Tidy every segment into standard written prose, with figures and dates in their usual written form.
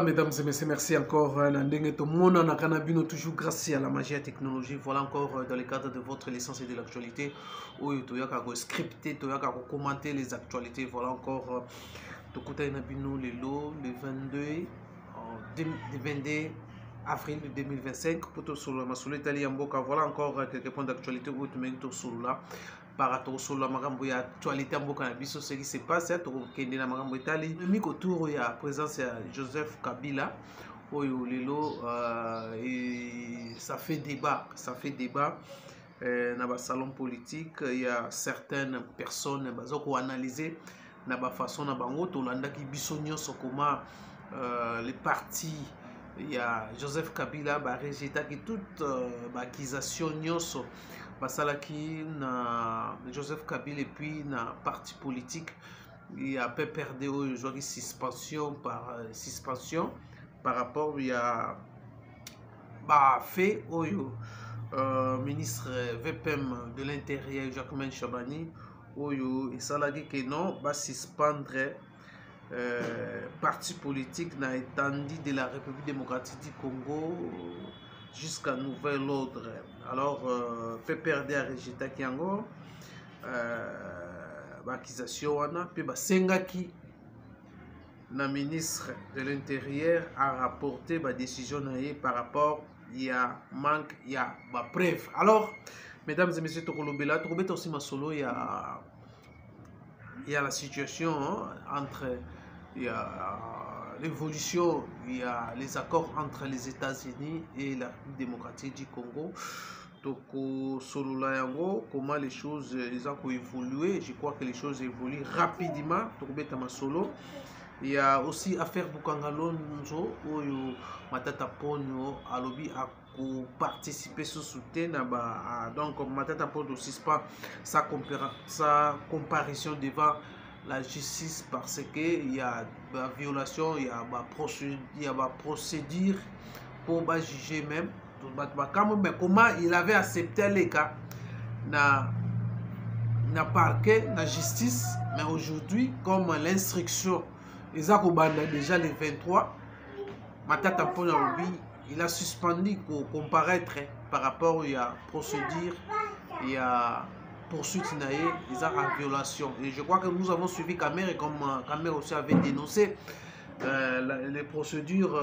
mesdames et messieurs, merci encore. Nandenge to mona na kanabino toujours grâce à la magie et à la technologie. Voilà encore dans le cadre de votre licence et de l'actualité. Où tu as qu'à scripter, tu as qu'à commenter les actualités. Voilà encore. Tu écoutes Nabino le 22 avril 2025. Pour tout sur la sur l'Italie en Boca. Voilà encore quelques points d'actualité où tu mets tout sur là. Par rapport sur la marambo ya actualité en Boca Nabiso, ce qui se passe, tu as la marambo Italie. Le micro autour, il y a présence Joseph Kabila. Et ça fait débat, dans le salon politique. Il y a certaines personnes qui ont analysé la façon dont comment les partis, il y a Joseph Kabila qui rejeté toute accusation qui na Joseph Kabila et puis na parti politique il y a peu perdu aujourd'hui suspension par rapport il y a fait au ministre VPM de l'intérieur Jacquemain Chabani et ça l'a dit que non va suspendre parti politique n'a étendu de la République démocratique du Congo jusqu'à nouvel ordre. Alors, peut perdre à Régita Kiango, l'accusation, puis Sengaki, le ministre de l'Intérieur, a rapporté la décision par rapport il y a manque, il y a preuve. Alors, mesdames et messieurs, Tokolobela, Tokobeta aussi ma solo, il y a la situation entre l'évolution, il y a les accords entre les États-Unis et la République démocratique du Congo. Donc, comment les choses ont évolué. Je crois que les choses évoluent rapidement. Il y a aussi affaire Bukangalonzo où Matata Ponyo a lobby à participer sous soutien. Donc, Matata Ponyo suspend sa comparution devant la justice parce qu'il y a la violation, il y a la procédure pour juger même. Mais comment il avait accepté les cas na parquet, na justice, mais aujourd'hui, comme l'instruction, ils ont déjà le 23, Matata Ponyaobi, il a suspendu pour comparaître par rapport à la procédure, il y a poursuite ils ont en violation. Et je crois que nous avons suivi Kamer et comme Kamer aussi avait dénoncé les procédures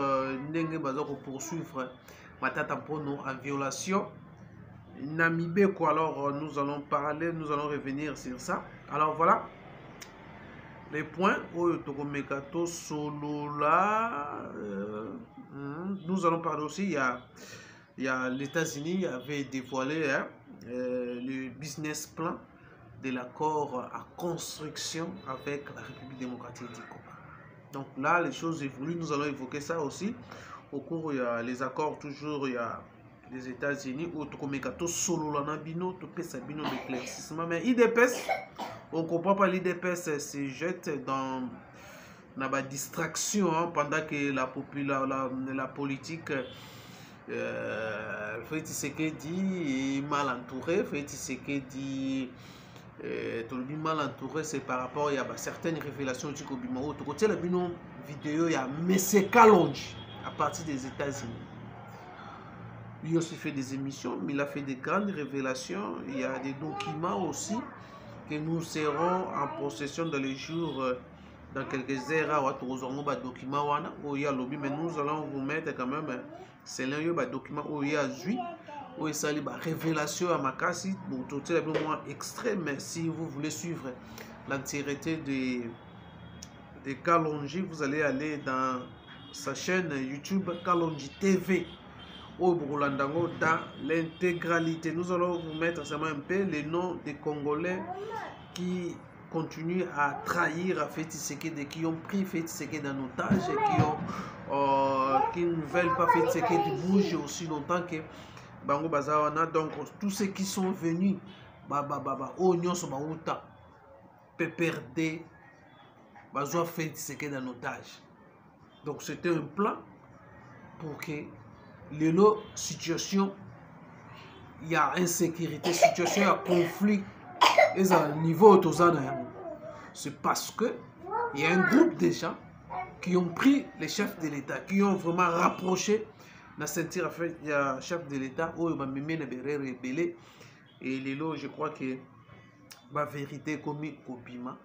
pour poursuivre Matata Pono en violation. Namibé quoi, alors nous allons parler, nous allons revenir sur ça. Alors voilà les points où Tokomekato solo là. Nous allons parler aussi, il y a les États-Unis avait dévoilé le business plan de l'accord à construction avec la République démocratique du Congo. Donc là, les choses évoluent. Nous allons évoquer ça aussi. Au cours, il y a les accords, toujours, il y a les États-Unis, où Tokomekato solo lanabino, Topesabino d'éclaircissement. Mais IDPS, on ne comprend pas, l'IDPS se jette dans la distraction pendant que la politique. Félix Tshisekedi est mal entouré. Félix Tshisekedi mal entouré, c'est par rapport à certaines révélations du Kobimao. Tu côté la vidéo, il y a M. Kalonji à partir des États-Unis. Il a aussi fait des émissions, mais il a fait des grandes révélations. Il y a des documents aussi que nous serons en possession dans les jours. Dans quelques heures, documents où il y a lobby, mais nous allons vous mettre quand même c'est l'un des documents où il y a Zui, où il s'agit de révélation à Makassi, donc tout est un peu moins extrême, mais si vous voulez suivre l'entièreté de Kalonji, vous allez aller dans sa chaîne YouTube Kalonji TV au Brulandango dans l'intégralité. Nous allons vous mettre seulement un peu les noms des Congolais qui continuent à trahir à Félix Tshisekedi, qui ont pris Félix Tshisekedi en otage et qui ne veulent pas Félix Tshisekedi bouger aussi longtemps que Bango Bazawana. Donc tous ceux qui sont venus Oignon Sobauta PPRD Bazoa Félix Tshisekedi en otage. Donc c'était un plan pour que les situation il y a insécurité, situation, il y a conflit. Et à niveau c'est parce que il y a un groupe de gens qui ont pris les chefs de l'État, qui ont vraiment rapproché la ceinture avec le chef de l'État, où il m'a mis les rebelles. Et lelo, je crois que la vérité comme Obima,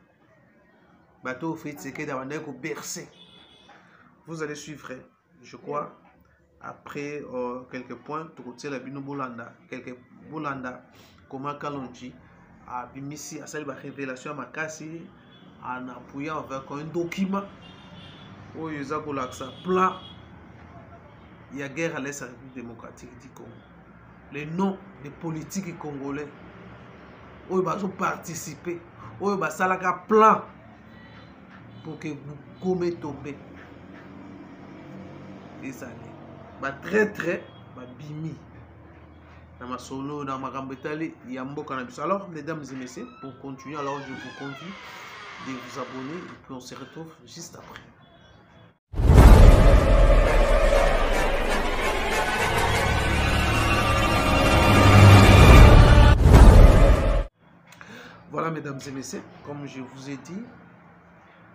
bateau fait c'est que dans un bercé. Vous allez suivre, je crois, après quelques points, tout la bino bolanda, quelques bolanda, comment Kalonji a bimisi à cette révélation à Makasi, en appuyant avec un document où il y a un plan. Il y a guerre à l'Est démocratique du Congo. Les noms des politiques congolais où ils ont participé, où ils ont un plan pour que vous commettez tomber. Et ça très bimi. Dans ma solo, dans ma gambetali, il y a un beau cannabis. Alors, mesdames et messieurs, pour continuer, alors je vous convie de vous abonner et puis on se retrouve juste après. Voilà, mesdames et messieurs, comme je vous ai dit,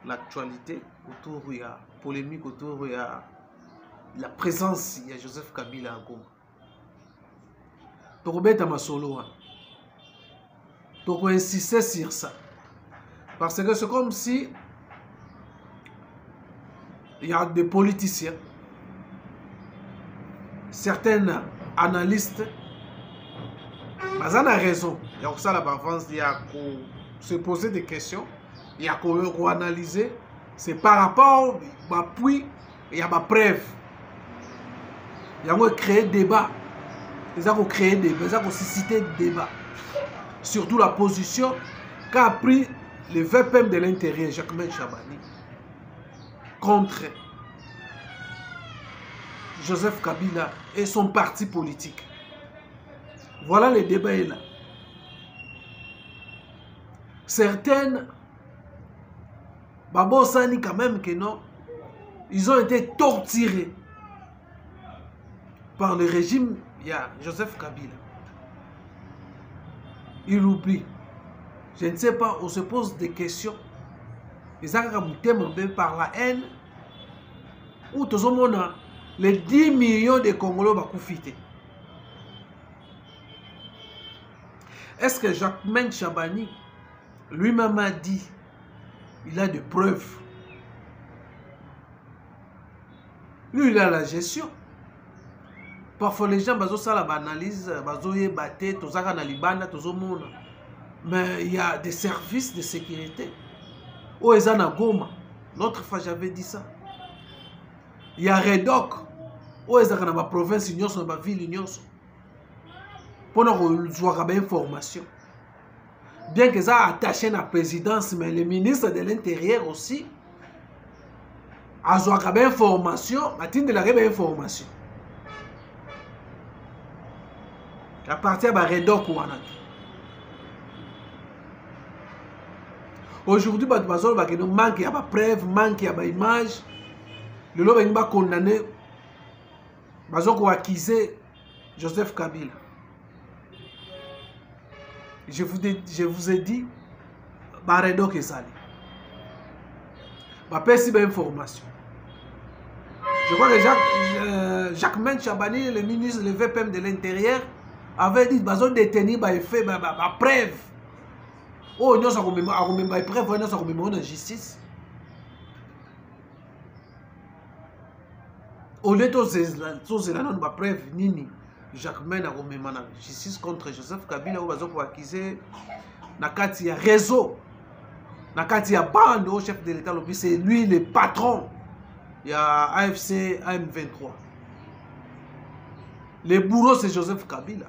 l'actualité autour, il y a polémique autour, il y a la présence, il y a Joseph Kabila à Goma. Torobet à Masolo, donc on insistait sur ça. Parce que c'est comme si il y a des politiciens, certains analystes, mais on a raison. Il y a ça l'avance, il y a se poser des questions, il y a qu'on analyser. C'est par rapport à l'appui, il y a ma preuve. Il y a créé débat. Ils ont créé des débat, ils ont suscité des débats. Surtout la position qu'a pris le VPM de l'intérieur, Jacquemain Chabani, contre Joseph Kabila et son parti politique. Voilà le débat est là. Certaines, Babo Sani quand même que non, ils ont été torturés par le régime, il y a Joseph Kabila. Il oublie. Je ne sais pas, on se pose des questions. Ils ont par la haine. Ou tout le monde, les 10 millions de Congolais vont profiter. Est-ce que Jacquemain Chabani lui-même a dit, il a des preuves. Lui, il a la gestion. Parfois, les gens, ils ont l'analyse, ils ont battu, tout ça, mais il y a des services de sécurité. Où ils sont à Goma. L'autre fois, j'avais dit ça. Il y a Redoc. Où ils sont dans la province, dans la ville, pour nous avoir des informations. Bien que ça attaché à la présidence, mais le ministre de l'Intérieur aussi a des informations, a des informations. À partir de Redoc ou aujourd'hui, il manque de preuves, manque d'image. Le lot va condamner, il va accuser Joseph Kabila. Je vous ai dit, Redoc est salé. Je vais faire information. Je crois que Jacquemain Chabani, le ministre du VPM de l'Intérieur, avait dit qu'ils ont détenu des faits, des preuves. Oh, nous avons des preuves, nous avons la justice. Au lieu de des preuves, Nini. Jacquemain a remis la justice contre Joseph Kabila où ils ont accusé Nakati a réseau, Nakati a bande au chef de l'État, c'est lui le patron. Il y a AFC AM23. Le bourreau c'est Joseph Kabila.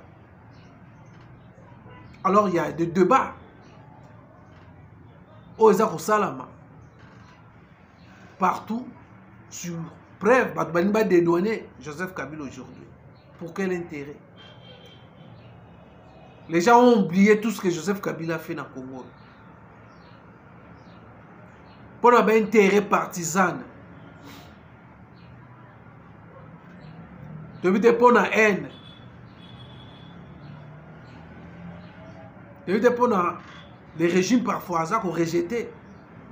Alors il y a des débats. Au Salama partout sur preuve, il va dédouaner Joseph Kabila aujourd'hui. Pour quel intérêt? Les gens ont oublié tout ce que Joseph Kabila a fait dans le Congo. Pour un intérêt partisan. Depuis pour la haine. Depuis pour les régimes parfois qu'on rejeté.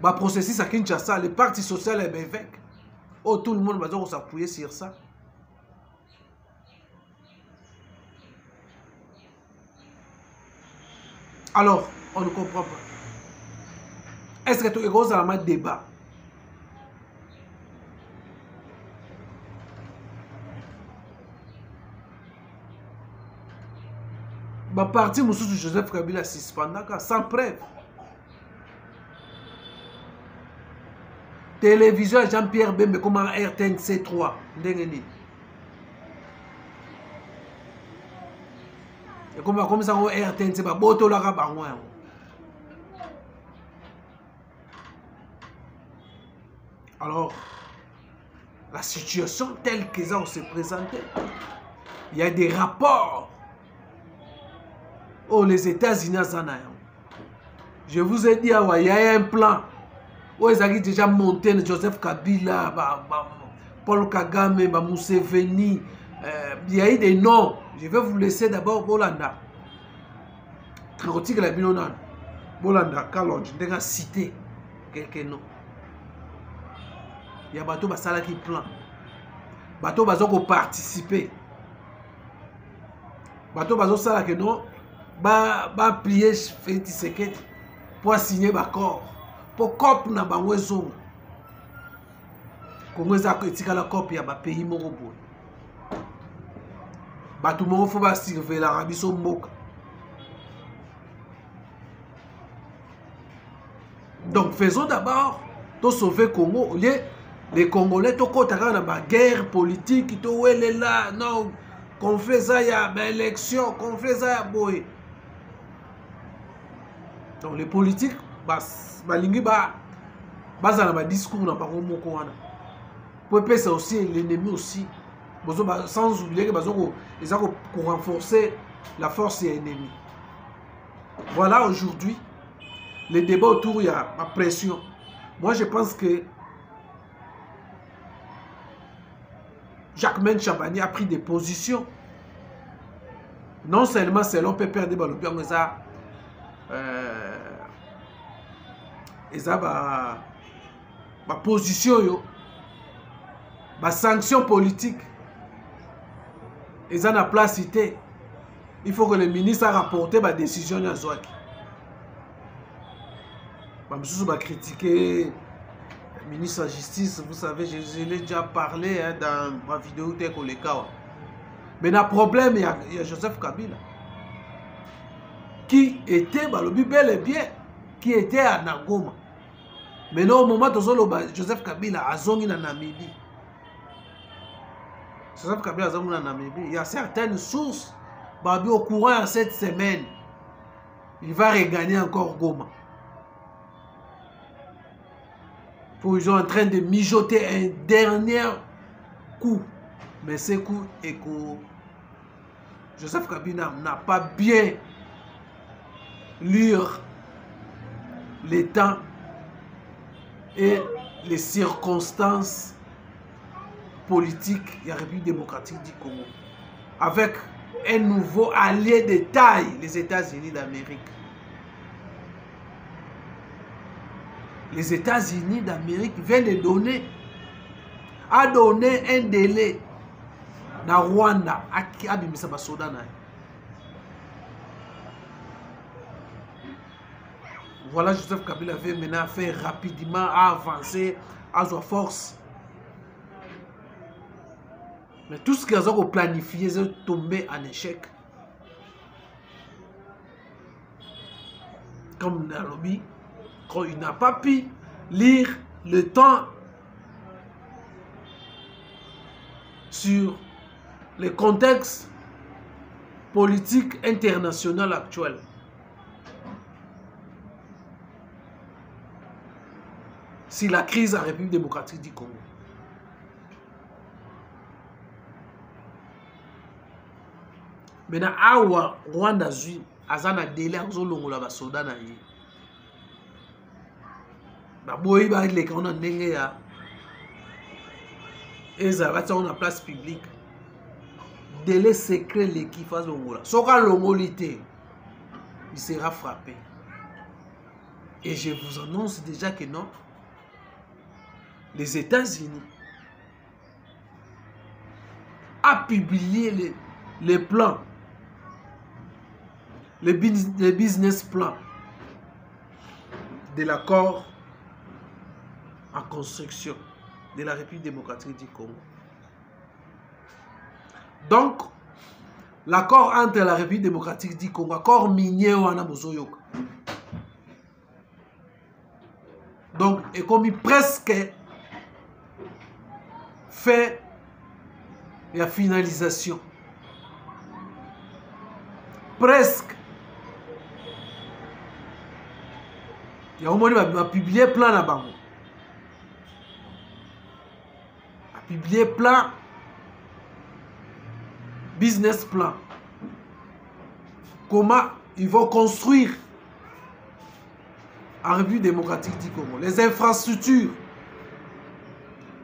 Le processus à Kinshasa, le Parti social est évêque. Oh, tout le monde va s'appuyer sur ça. Alors, on ne comprend pas. Est-ce que tu es dans un débat? Le parti Moussou Joseph Kabila suspendaka sans preuve. Télévision Jean-Pierre Bembe comme un RTNC3. Et comme ça, RTNC, boto la rabango. Alors, la situation telle que ça s'est présentée, il y a des rapports. Oh, les États-Unis, je vous ai dit, il y a un plan. Oh, ils ont déjà monté Joseph Kabila, Paul Kagame, Museveni. Il y a eu des noms. Je vais vous laisser d'abord Bolanda. Bolanda, Kalonji, je vais citer quelques noms. Il y a Bato Basala qui plan. Bato Bazo qui participer. Bato Bazo Sala que non. Ba plier Félix Tshisekedi pour signer l'accord. Pour cop na bango ezonga. Comment ça etika la copie ya ba pays moko boy. Bato moko faut ba surveiller la biso mboka. Donc faisons d'abord to sauver Congo au lieu les Congolais to kotaka na ba guerre politique to wele là non qu'on fait ça ya ba élection qu'on fait ça ya boy. Donc les politiques balingi bazana ba discours na bango moko wana. Pour c'est aussi l'ennemi aussi. Sans oublier que ils ont renforcer la force ennemie. Voilà aujourd'hui le débat autour il y a la pression. Moi je pense que Jacquemain Chabani a pris des positions. Non seulement selon PPR de Balobi, mais ça ma position, ma sanction politique, ils ont la place cité. Il faut que le ministre a rapporté ma décision à Zouaki. Je vais critiquer le ministre de la Justice, vous savez, je l'ai déjà parlé dans ma vidéo Tekolekawa. Mais le problème, il y a Joseph Kabila, qui était, bel et bien, qui était à Nagoma. Maintenant, au moment où Joseph Kabila a zongi na Namibie, Joseph Kabila a zongi na Namibie, il y a certaines sources, au courant de cette semaine, il va regagner encore Goma. Ils sont en train de mijoter un dernier coup. Mais ce coup est que Joseph Kabila n'a pas bien lu les temps et les circonstances politiques de la République démocratique du Congo. Avec un nouveau allié de taille, les États-Unis d'Amérique. Les États-Unis d'Amérique viennent de donner, a donné un délai na Rwanda à Bimisa Basoda. Voilà, Joseph Kabila avait maintenant fait rapidement à avancer à sa force. Mais tout ce qu'ils ont planifié est tombé en échec. Comme dans le lobby, quand il n'a pas pu lire le temps sur le contexte politique international actuel. Si la crise à la République démocratique du Congo. Maintenant, awa Rwanda zui azana délai azolongola ba soda na ye. Ba boyi ba les quand on ndenge ya eza ba on a place publique. Délai secret l'équipe face longola. Soka longolité, il sera frappé. Et je vous annonce déjà que non. Les États-Unis a publié les plans, les business plans de l'accord en construction de la République démocratique du Congo. Donc, l'accord entre la République démocratique du Congo, accord minier wana bozoyoka. Donc, est comme presque fait la finalisation. Presque. Il y a au moins va publier plan là-bas. A publier plan, business plan. Comment ils vont construire en République démocratique du Congo les infrastructures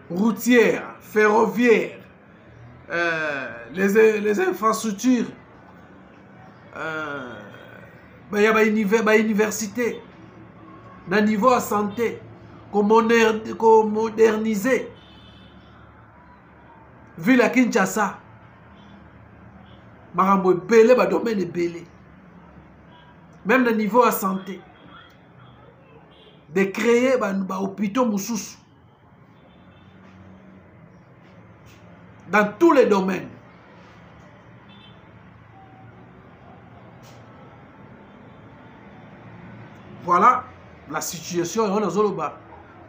routières, ferroviaires, les infrastructures, il y a une université, dans niveau de santé, qu'on moderniser. Ville à Kinshasa, Marambo belé, domaine est belé. Même dans niveau de santé, de créer des hôpitaux moussous. Dans tous les domaines. Voilà la situation.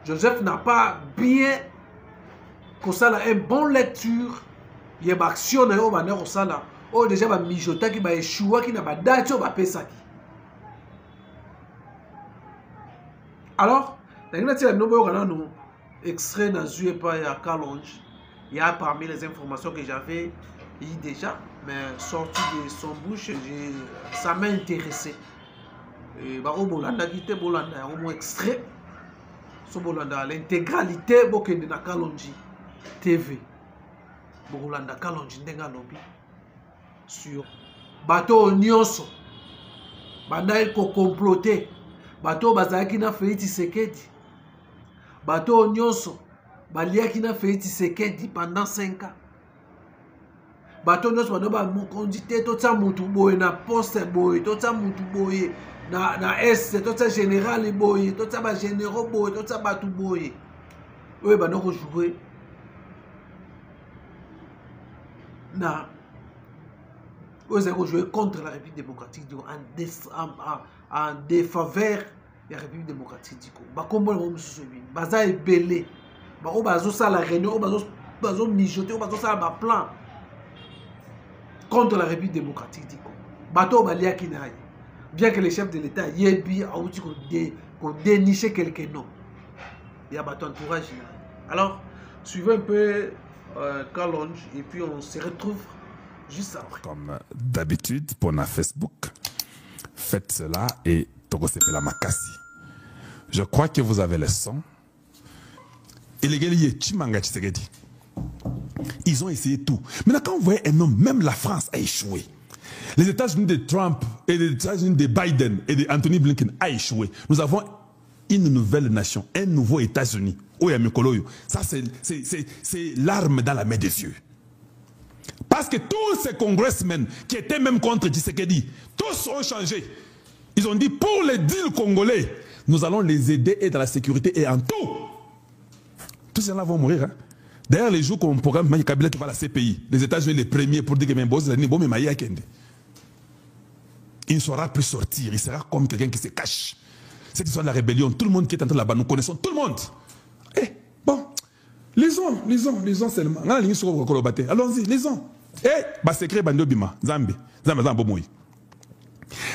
Joseph n'a pas bien que ça a une bonne lecture. Il y a une action qui déjà va mijoter, qui va échouer, qui n'a pas date, qui va payer. Alors, dans le extrait dans le Kalonji, il y a parmi les informations que j'avais déjà, mais sorti de son bouche, ça m'a intéressé. Au Bolanda, il au moins extrait. L'intégralité de la Kalonji TV. Bolanda Kalonji Ndengalobi sur bateau Nyonso. Banda ko comploter. Bateau Bazaki na Félix Tshisekedi. Bateau Nyonso. Baliaki na Félix Tshisekedi pendant 5 ans. Bateau Nyonso ba conduite tout ça mutu boye na poste boye, tout ça mutu boye na est, tout ça général boye, tout ça ba généraux boye, tout ça batu boye. Oui, ba non jouer na vous avez joué contre la République démocratique du Congo en défaveur de la République démocratique du Congo. Bakombo na mususu bi baza ebele ba o bazo sala réunion, bazo mijoter, bazo sala ba plan contre la République démocratique du Congo. Bato baliaki na ye. Bien que le chef de l'État yebi a outi qu'on dénicher quelqu'un non. Il y a bato entourage là. Alors, suivez un peu Kalonji et puis on se retrouve juste après. Comme d'habitude, pour na Facebook, faites cela et Togo Sepela Makasi. Je crois que vous avez le son. Et les gars, Chimanga Tshisekedi. Ils ont essayé tout. Maintenant, quand vous voyez un homme, même la France a échoué. Les États-Unis de Trump et les États-Unis de Biden et d'Anthony Blinken a échoué. Nous avons une nouvelle nation, un nouveau États-Unis. Ça, c'est l'arme dans la main des yeux. Parce que tous ces congressmen qui étaient même contre Tshisekedi, tous ont changé. Ils ont dit, pour les deals congolais, nous allons les aider et dans la sécurité et en tout. Tous ces gens-là vont mourir. Hein? D'ailleurs, les jours qu'on programme, Kabila qui va à la CPI, les États-Unis les premiers pour dire que il ne saura plus sortir. Il sera comme quelqu'un qui se cache. Cette histoire de la rébellion, tout le monde qui est entré là-bas, nous connaissons tout le monde. Eh, bon, lisons seulement. Allons-y, lisons. Eh, bah secret Bando Bima, Zambi, Zambomoui.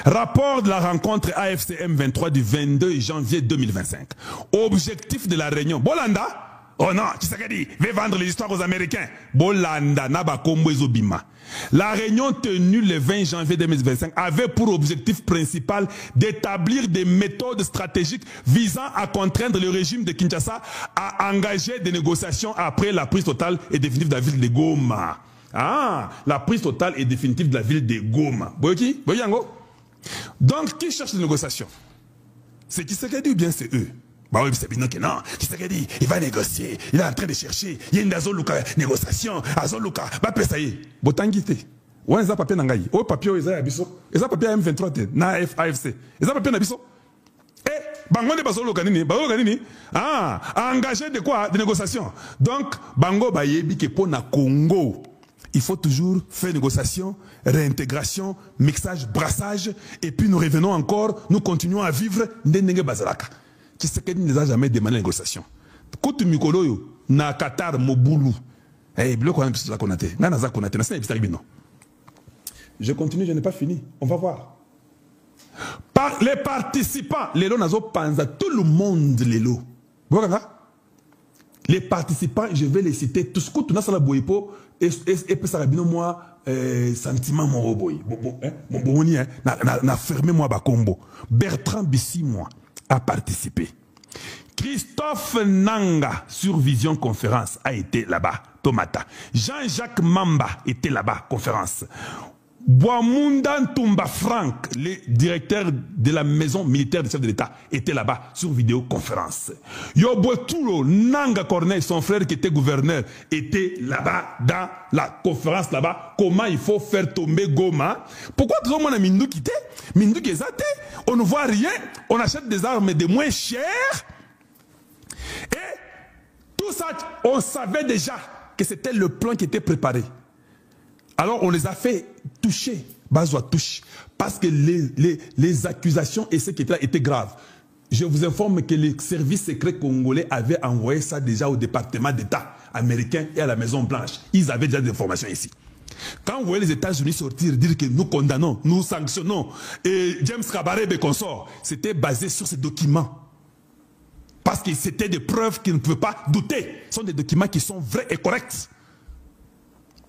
Rapport de la rencontre AFCM 23 du 22 janvier 2025. Objectif de la réunion. Bolanda. Oh non, Tshisekedi veut vendre les histoires aux Américains. Bolanda, Naba Kombo Bima. La réunion tenue le 20 janvier 2025 avait pour objectif principal d'établir des méthodes stratégiques visant à contraindre le régime de Kinshasa à engager des négociations après la prise totale et définitive de la ville de Goma. Ah, la prise totale et définitive de la ville de Goma. Boyoki, Boyango. Donc, qui cherche les négociations? C'est Tshisekedi ou bien c'est eux? Bah oui, c'est bien que non. Tshisekedi, il va négocier. Il est en train de chercher. Il y a une négociation. Azoluka. Bah, ça y est. Botangité. Ouais, ils ont papier nangaï. Oh, papier, ils ont abisso. Ils ont papier M23, na AFC. Ils ont papier nabisso. Eh, Bango de Basolo Kanini. Bango Kanini. Ah, engagé de quoi? De négociation. Donc, Bango Bayebi qui pour na Congo. Il faut toujours faire négociation, réintégration, mixage, brassage, et puis nous revenons encore, nous continuons à vivre Ndenge Bazalaka. Tshisekedi ne les a jamais demandé la négociation. Koutu Mikolo, na Qatar, Moboulou. Eh, Bilo Kouana Bissou Konate. Nana Konate, Nasa Ebisari non. Je continue, je n'ai pas fini. On va voir. Par les participants, les lots nazo panza, tout le monde les lots. Les participants, je vais les citer tous. Quand on a la boyepo et puis ça rabino moi sentiment mon boy. Mon boni na fermé moi bakombo. Bertrand Bissi moi a participé. Christophe Nanga sur Vision Conférence a été là-bas. Tomata. Jean-Jacques Mamba était là-bas conférence. Boamunda Ntumba Franck, le directeur de la maison militaire du chef de l'État, était là-bas sur vidéoconférence. Yobotulo Nanga Corneille, son frère qui était gouverneur, était là-bas dans la conférence là-bas. Comment il faut faire tomber Goma? Pourquoi tout le monde a Mindou quitté? Mindou qui est athée. On ne voit rien. On achète des armes de moins chères. Et tout ça, on savait déjà que c'était le plan qui était préparé. Alors on les a fait toucher, Bazoua touche, parce que les accusations et ce qui était là étaient graves. Je vous informe que les services secrets congolais avaient envoyé ça déjà au département d'État américain et à la Maison Blanche. Ils avaient déjà des informations ici. Quand vous voyez les États-Unis sortir, dire que nous condamnons, nous sanctionnons, et James Kabarebe et consorts, c'était basé sur ces documents. Parce que c'était des preuves qui ne pouvaient pas douter. Ce sont des documents qui sont vrais et corrects.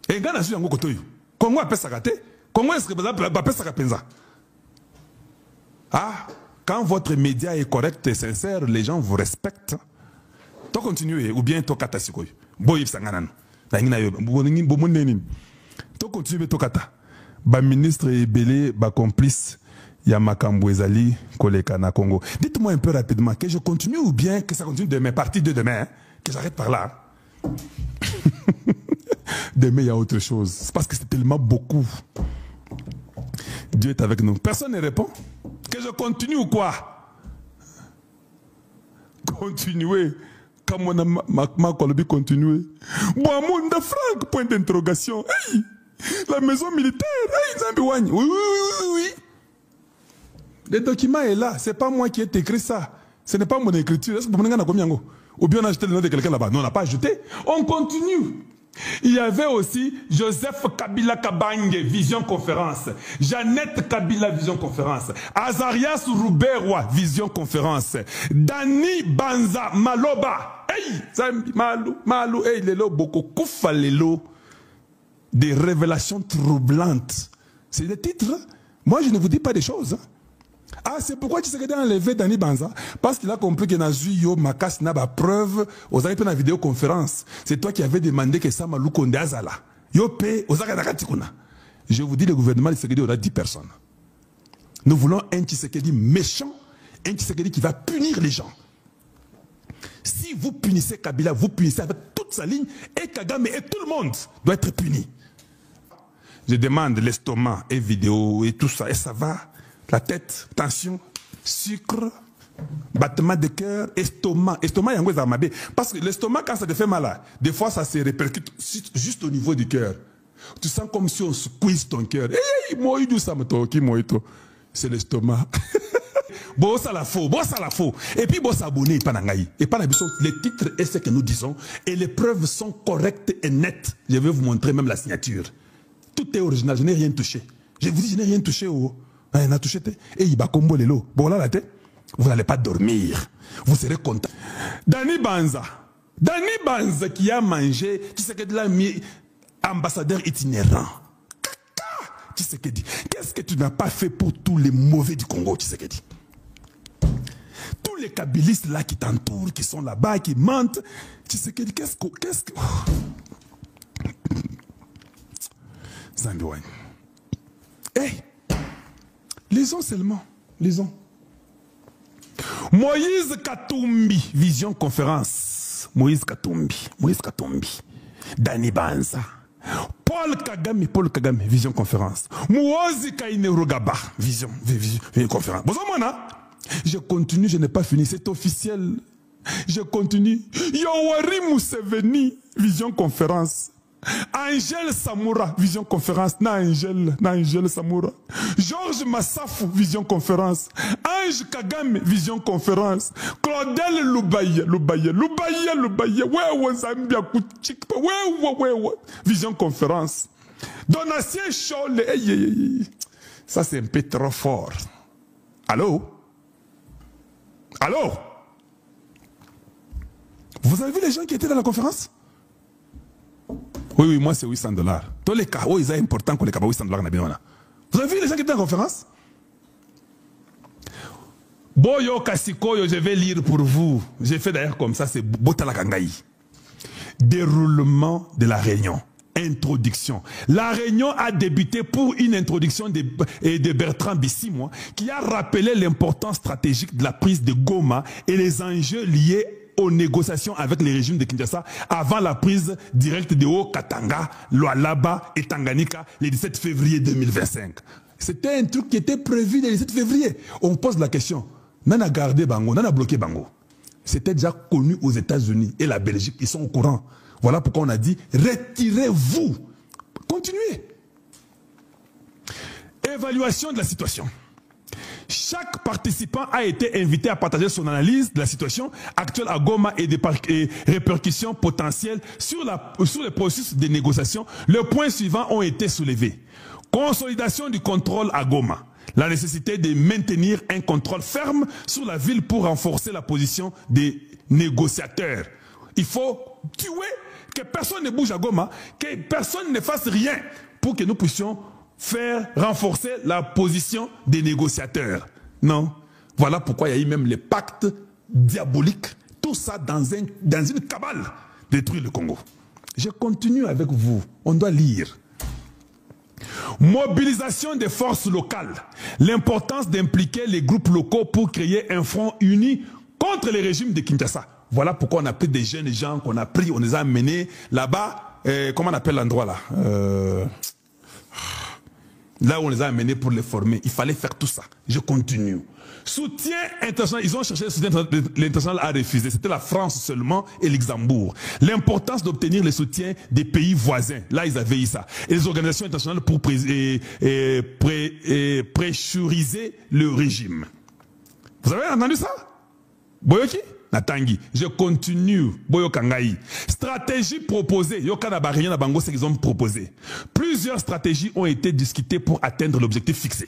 Et Ghana suit en Kotoyo. Congo a fait ça raté. Congo est-ce que vous avez fait ça penza? Ah, quand votre média est correct et sincère, les gens vous respectent. To continuer ou bien to kata sikoy. Boyif sanganan. Na ngina yo. Bo nenin. To continuer to kata. Ba ministre et belé ba complice ya makambo ezali koleka na Congo. Dites-moi un peu rapidement que je continue ou bien que ça continue demain, partie de demain, hein, que j'arrête par là. Demain, il y a autre chose. C'est parce que c'est tellement beaucoup. Dieu est avec nous. Personne ne répond. Que je continue ou quoi? Continuez. Comme on a ma Colombie continuer. Boamunda Franck, point d'interrogation. Hey, la maison militaire. Hey, Zambiwani. Oui, oui, oui, oui. Le document est là. C'est pas moi qui ai écrit ça. Ce n'est pas mon écriture. Est-ce que vous avez combien? Ou bien on a ajouté le nom de quelqu'un là-bas? Non, on n'a pas ajouté. On continue. Il y avait aussi Joseph Kabila Kabange, Vision Conférence. Jeannette Kabila, Vision Conférence. Azarias Rouberwa, Vision Conférence. Dani Banza Maloba. Hey, Malou, hey, lelo, boko, koufa lelo. Des révélations troublantes. C'est le titre. Moi, je ne vous dis pas des choses. Ah, c'est pourquoi tu sais que enlevé Dani Banza? Parce qu'il a compris que Nazuyo Makas n'a pas preuve aux amis de la vidéoconférence. C'est toi qui avais demandé que ça Malou Konde Azala. Yope, aux Akadakatikuna. Je vous dis, le gouvernement de Tshisekedi aura 10 personnes. Nous voulons un Tshisekedi méchant, un Tshisekedi qui va punir les gens. Si vous punissez Kabila, vous punissez avec toute sa ligne, et Kagame et tout le monde doit être puni. Je demande l'estomac et vidéo et tout ça, et ça va. La tête, tension, sucre, battement de cœur, estomac. Estomac, il y a un peu d'amabé. Parce que l'estomac, quand ça te fait mal, des fois, ça se répercute juste au niveau du cœur. Tu sens comme si on squeeze ton cœur. C'est l'estomac. Bon, ça la faux, bon, ça la faux. Et puis, bon, s'abonner, pas n'angaï. Et pas les titres est ce que nous disons. Et les preuves sont correctes et nettes. Je vais vous montrer même la signature. Tout est original, je n'ai rien touché. Je vous dis, je n'ai rien touché. On a touché. Et il va combo les lots. Bon, là, la tête, vous n'allez pas dormir. Vous serez content. Dani Banza qui a mangé, qui sait que de la ambassadeur itinérant. Tshisekedi, qu'est-ce que tu n'as pas fait pour tous les mauvais du Congo, Tshisekedi? Tous les kabylistes là qui t'entourent, qui sont là-bas, qui mentent. Tshisekedi, qu'est-ce que... Zambiwani. Hey, lisons seulement, lisons. Moïse Katumbi, Vision Conférence. Moïse Katumbi. Dani Banza. Paul Kagame, Vision Conférence. Mouozi Kainerugaba, Vision Conférence. Bonjour, Mona. Je continue, je n'ai pas fini, c'est officiel. Je continue. Yowari Museveni, Vision Conférence. Angèle Samoura, Vision Conférence. Angèle Samoura. Georges Massafu, Vision Conférence. Ange Kagame, Vision Conférence. Claudel Lubaye. Vision Conférence. Donatien Chole. Ça, c'est un peu trop fort. Allô? Vous avez vu les gens qui étaient dans la conférence? Oui, moi c'est $800. Tous les cas, ils sont importants qu'on les $800. Vous avez vu les gens qui étaient en conférence? Boyo Kasikoyo, je vais lire pour vous. J'ai fait d'ailleurs comme ça, c'est Botala Kangaï. Déroulement de la réunion. Introduction. La réunion a débuté pour une introduction de Bertrand Bisimwa qui a rappelé l'importance stratégique de la prise de Goma et les enjeux liés aux négociations avec les régimes de Kinshasa avant la prise directe de Haut-Katanga, Lualaba et Tanganyika le 17 février 2025. C'était un truc qui était prévu le 17 février. On pose la question, Nana gardé Bango, Nana bloqué Bango. C'était déjà connu aux États-Unis et la Belgique, ils sont au courant. Voilà pourquoi on a dit, retirez-vous. Continuez. Évaluation de la situation. Chaque participant a été invité à partager son analyse de la situation actuelle à Goma et des répercussions potentielles sur le processus de négociation. Les points suivants ont été soulevés. Consolidation du contrôle à Goma. La nécessité de maintenir un contrôle ferme sur la ville pour renforcer la position des négociateurs. Il faut tuer, que personne ne bouge à Goma, que personne ne fasse rien pour que nous puissions faire renforcer la position des négociateurs. Non. Voilà pourquoi il y a eu même les pactes diaboliques. Tout ça dans une cabale. Détruire le Congo. Je continue avec vous. On doit lire. Mobilisation des forces locales. L'importance d'impliquer les groupes locaux pour créer un front uni contre les régimes de Kinshasa. Voilà pourquoi on a pris des jeunes gens qu'on a pris, on les a amenés là-bas. Comment on appelle l'endroit là? Là où on les a amenés pour les former. Il fallait faire tout ça. Je continue. Soutien international. Ils ont cherché le soutien international à refuser. C'était la France seulement et Luxembourg. L'importance d'obtenir le soutien des pays voisins. Là, ils avaient eu ça. Et les organisations internationales pour pressuriser le régime. Vous avez entendu ça? Boyoki? Natangi. Je continue. Boyo Kangaï. Stratégie proposée. Yokana Barignan na Bango, c'est qu'ils ont proposé. Plusieurs stratégies ont été discutées pour atteindre l'objectif fixé.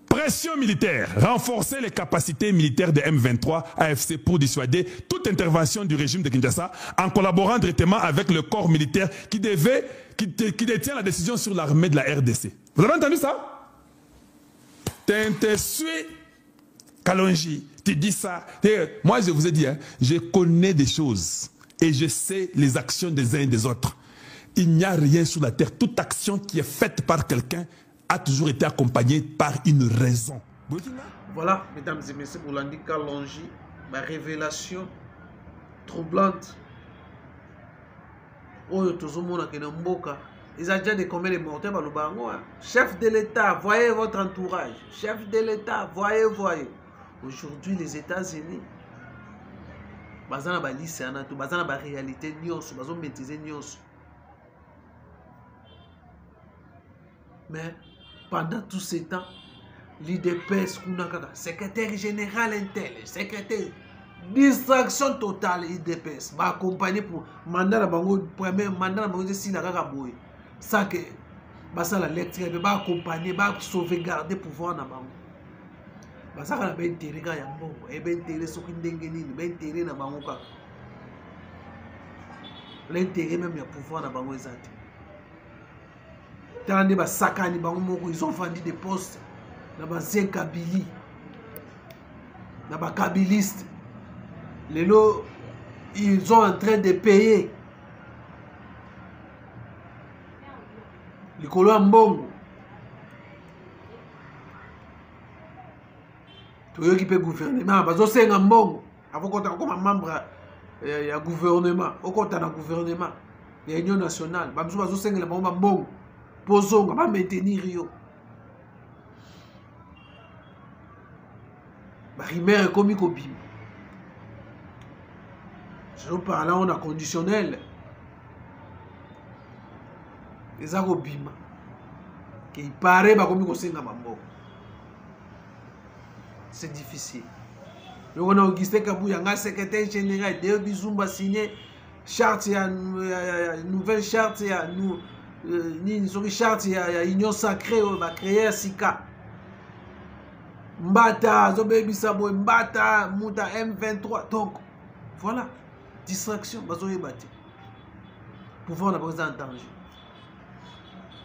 Pression militaire. Renforcer les capacités militaires de M23 AFC pour dissuader toute intervention du régime de Kinshasa en collaborant directement avec le corps militaire qui détient la décision sur l'armée de la RDC. Vous avez entendu ça? Tintesui Kalonji. Tu dis ça. Moi, je vous ai dit, hein, je connais des choses et je sais les actions des uns et des autres. Il n'y a rien sur la terre. Toute action qui est faite par quelqu'un a toujours été accompagnée par une raison. Voilà, mesdames et messieurs, pour l'Andi Kalonji, ma révélation troublante. Oyo tozomona ke na mboka. Ils ont déjà des combien de morts par le bango. Chef de l'État, voyez votre entourage. Chef de l'État, voyez. Aujourd'hui, les États-Unis, bazana ba liste anato, bazana ba réalité nyonso, bazo maîtriser nyonso. Mais pendant tout ce temps, l'IDPS kunakaka, secrétaire général intel, secrétaire distraction totale IDPS, va accompagner pour mandat la bango premier mandat la bango si la kaka boy. Ça que basa la lecture va accompagner, va sauvegarder pouvoir na bango. Basa kana ben intérêt ga ya mbongo, e ben intérêt soki ndenge nini, ben intérêt na bango kaka. L'intérêt même ya pouvoir na bango ezati. Tandis ba sakani bango moko, ils ont vendu des postes na ba Kabili, na ba kabiliste. Les lots, ils sont en train de payer les colons mbongo. toyo qui peut gouvernement bazo senga mbongo avant qu'on comme membre ya gouvernement okota na gouvernement ya union nationale bazo senga la mbongo pozonga ba maintenir yo ba rimere komi ko bim je parle on a conditionnel eza ko bima que il paraît ba komi ko senga mbongo. C'est difficile. Donc on a Augustin Kabouya, un secrétaire général, Deo Bizumba signé charte, nouvelle charte, charte, union sacrée, on va créer un SICA. Mbata, Zobé Bissabo, Mbata, Mouta M23. Donc, voilà, distraction, Bazoé Bati. Pouvoir n'a pas en danger.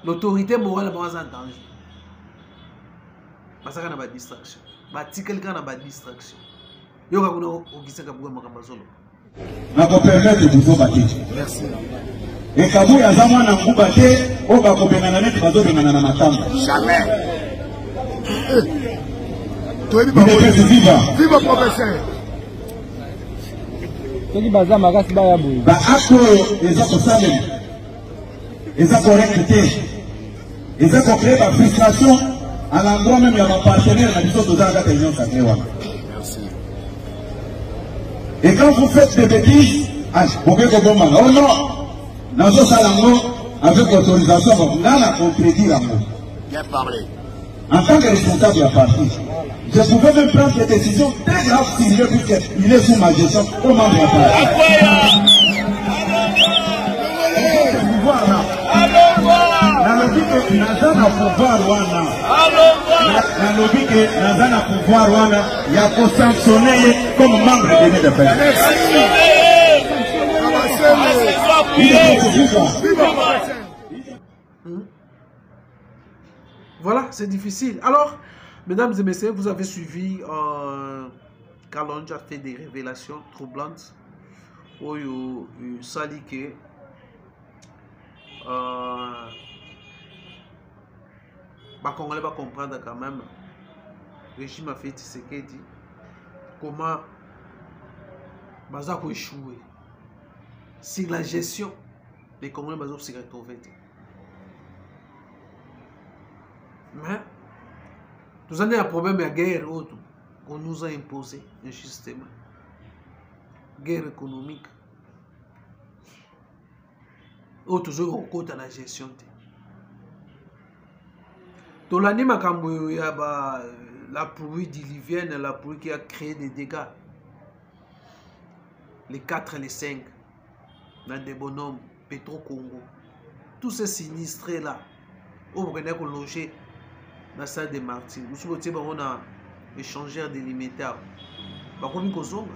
L'autorité morale n'a pas en danger. Parce qu'il n'y a pas de distraction. Bati quelqu'un n'a pas de distraction. Yo ka kuna Augustin Kabouya makamba solo. Na ko permettre de vous battre. Merci. Et Kabouya za mwana nguba te o ba ko benana net bazo benana na matamba. Jamais. Toi ba viva professeur. Toki baza makasi ba ya boye. Ba ako eza ko salem. Eza correct te. Eza ko créer ba frustration. À l'endroit même, il y a mon partenaire, la mission de la réunion sacrée. Merci. Et quand vous faites des bêtises, vous pouvez comprendre. Oh non, dans ce salon, avec autorisation, on a contredit l'amour. Bien parlé. En tant que responsable de la partie, je pouvais même prendre des décisions très graves s'il est sous ma gestion au membre de la partie. Pouvoir il y a pour sanctionner comme membre de Voilà, c'est difficile. Alors, mesdames et messieurs, vous avez suivi Kalonji a fait des révélations troublantes. Où il s'allie que les Congolais vont comprendre quand même. Le régime a fait Tshisekedi comment Bazako échoué. Si la gestion, les Congolais vont se retrouver. Mais nous avons un problème de guerre qu'on nous a imposé injustement. Guerre économique. Toujours au côté de la gestion. Tolani Makambo, il y a la pluie diluvienne, la pluie qui a créé des dégâts. Les 4 et les 5, dans des bonhommes, Petro-Congo. Tous ces sinistrés là, on va loger dans la salle des martyrs. Nous sommes on a échangé des limitaires. Bah, comme ils sont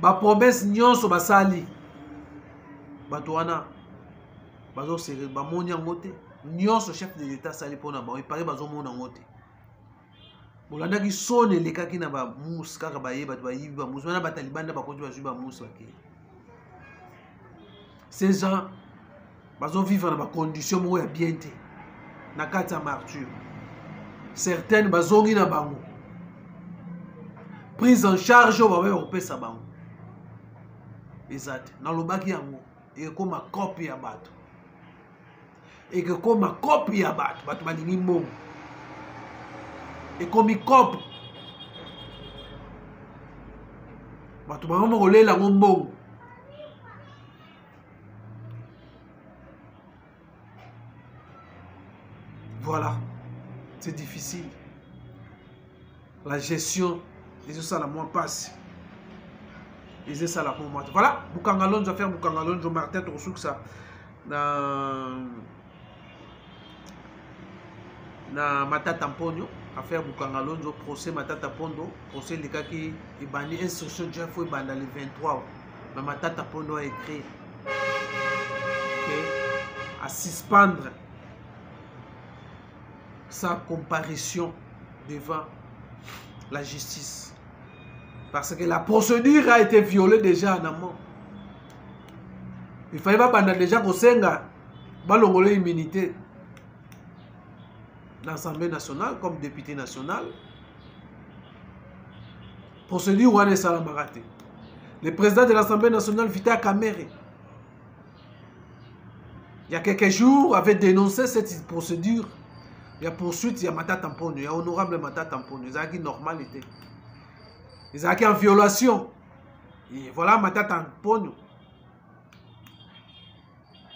bah, promesse nyonso basali. Batouana, bazo serré, ba moni en moté. Nyonso chef de l'État sali pona ba, il paraît bazo moni en moté. Bolanda ki sonne les cas qui na ba mousse kaka ba yeba ba yiba mousse, na ba taliban na ba kontu ba juba mousse ba. Ces gens bazo vivre dans ba condition mo ya bien té. Na kata martyr. Certaines bazongi na bango. Prise en charge ba ba opesa bango. Exact. Na lobaki yango. Et comme ma copie à battre. Et que comme ma copie à battre, battre ma ligne mom. Et comme il copie, battre ma maman relais la mom. Voilà, c'est difficile. La gestion, et c'est ça la moins passe. Et c'est ça la moment. Voilà, Bukangalon, je vais faire Bukangalon, je Martin, tu reçois ça. Dans Matata Mponyo, à faire Bukangalon, je procès Matata Pondo, procès les cas qui est banni, instruction de Jeff, il banni le 23. Mais Matata Pondo a écrit à suspendre sa comparution devant la justice. Parce que la procédure a été violée déjà en amont. Il fallait pas pendant déjà qu'on s'enga balongole immunité dans l'Assemblée nationale comme député national procédure wana esalamaka te. Le président de l'Assemblée nationale Vital Kamerhe il y a quelques jours avait dénoncé cette procédure. Il y a poursuite, il y a Matata Mponyo, il y a honorable Matata Mponyo. Ils ont normalité. Ils ont en violation. Et voilà Matata Mponyo.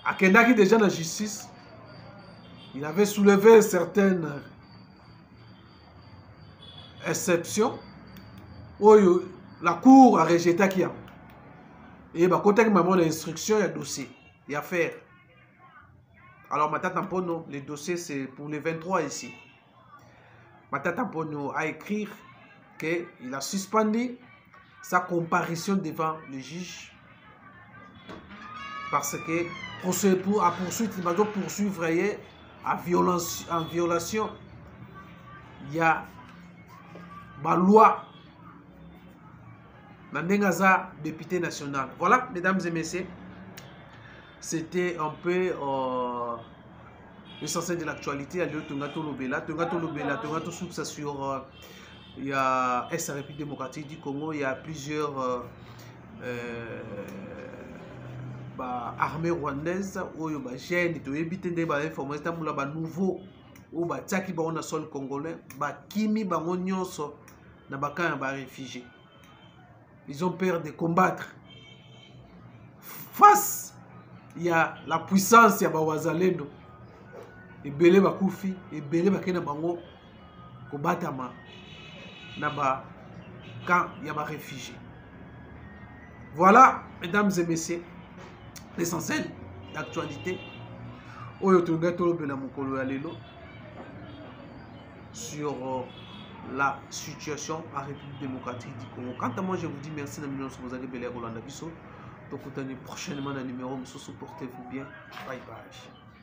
À Kendaki déjà dans la justice, il avait soulevé certaines exceptions où la cour a rejeté qu'il y a. Et bah, quand il y a instruction, il y a dossier, il y a affaire. Alors Matata Mponyo, le dossier c'est pour les 23 ici. Matata Mponyo a écrit qu'il a suspendu sa comparution devant le juge parce que pour poursuite, il va poursuivre en violation. Il y a ma loi Nandengaza député national. Voilà, mesdames et messieurs. C'était un peu l'essentiel de l'actualité. Il y a la République démocratique du Congo, il y a plusieurs armées rwandaises où il y a des nouveaux où il sol congolais, réfugiés. Ils ont peur de combattre. Face il y a la puissance ya bawazalendo ebele bakufi ebele bakena bango kobatama na ba quand il y a ba réfugiés. Voilà mesdames et messieurs l'essentiel d'actualité oyo tonga tolobela mokolo ya lelo sur la situation en République démocratique du Congo. Quant à moi je vous dis merci na millions vous allez bel Rolanda biso. Donc, prochainement dans le numéro, portez-vous bien. Bye bye.